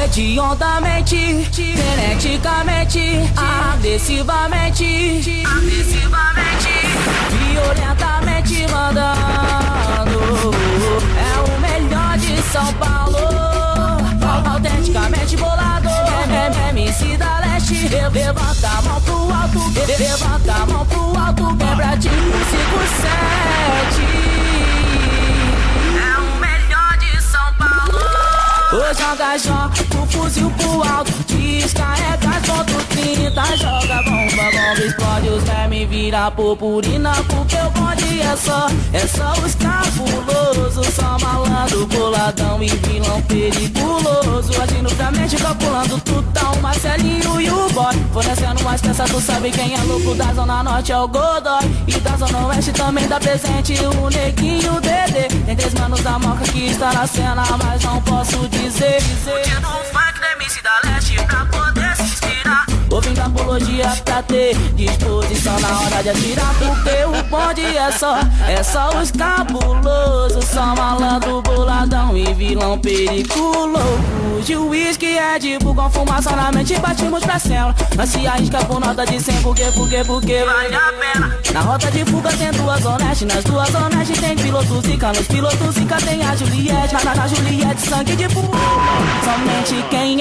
Hediondamente, geneticamente, agressivamente, violentamente mandando. É o melhor de São Paulo, autenticamente bolado. MC da Leste, levanta a mão pro alto, levanta a mão pro alto, quebra de 5-7. É o melhor de São Paulo. Joga o fuzil pro alto, descarrega ponto 30, joga bomba, explode os vermes, vira purpurina, porque o bonde é só os cabulosos, só malandro, boladão e vilão perigoso, agindo pra mente, calculando tudo, tá o Marcelinho e o boy, fornecendo mais peças, tu sabe quem é louco da Zona Norte é o Godoy, e da Zona Oeste também dá presente o Neguinho, o Dedê, tem 3 manos da Moca que está na cena, mas não posso dizer. Curtindo o funk da MC da Leste pra poder se inspirar, ouvindo apologia pra ter disposição na hora de atirar, porque o bonde é só os cabulosos, só malandro, boladão e vilão periculoso. De uísque é de com fumaça na mente, partimos pra cela, nós se arrisca por nota de 100, porque vale a pena. Na rota de fuga tem 2 honestas, nas 2 honestas tem piloto zica, nos pilotos zica tem a Juliette, na Juliette sangue de fogo, somente quem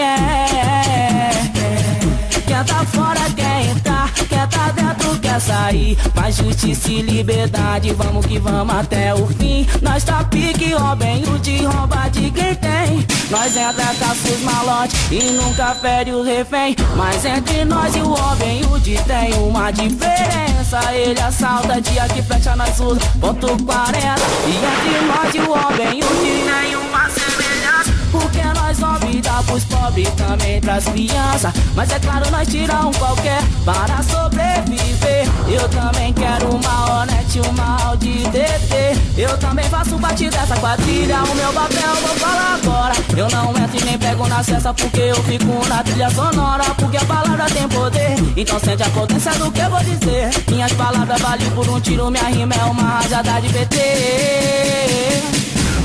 quer tá fora, quer entrar, quer tá dentro, quer sair. Mas justiça e liberdade, vamos que vamos até o fim. Nós tá pique, Robin Hood, rouba de quem tem. Nós entra, caça os malotes e nunca fere os refém. Mas entre nós e o Robin Hood tem uma diferença. Ele assalta, dia que fecha nós usa ponto 40. E entre nós e o Robin Hood tem uma semelhança, porque nós vamos dar pros pobres, também pras crianças. Mas é claro, nós tiramos qualquer para sobreviver. Eu também quero uma Hornet, uma Audi TT. Eu também faço parte dessa quadrilha, o meu papel vou falar agora. Eu não entro e nem pego na cesta, porque eu fico na trilha sonora, porque a palavra tem poder, então sente a potência do que eu vou dizer. Minhas palavras valem por um tiro, minha rima é uma rajada de PT.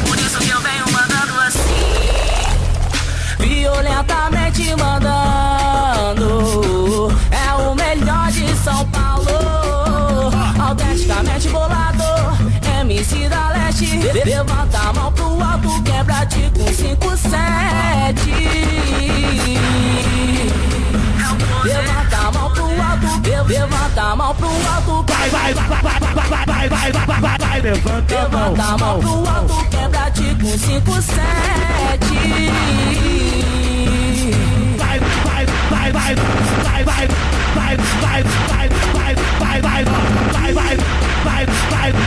Por isso que eu venho mandando assim, violentamente mandando. É o melhor de São Paulo, autenticamente bolado. MC da Leste, levanta a mão pro alto, quebra de 5-7. Levanta a mão pro alto, levanta a mão pro alto. Vai, levanta a mão pro alto, quebra de 5-7.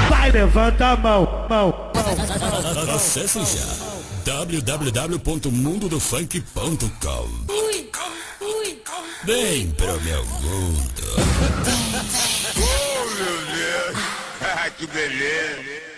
Vai, levanta a mão. Acesse já www.mundodofunk.com. Vem pro meu mundo. Oh, meu Deus, que beleza.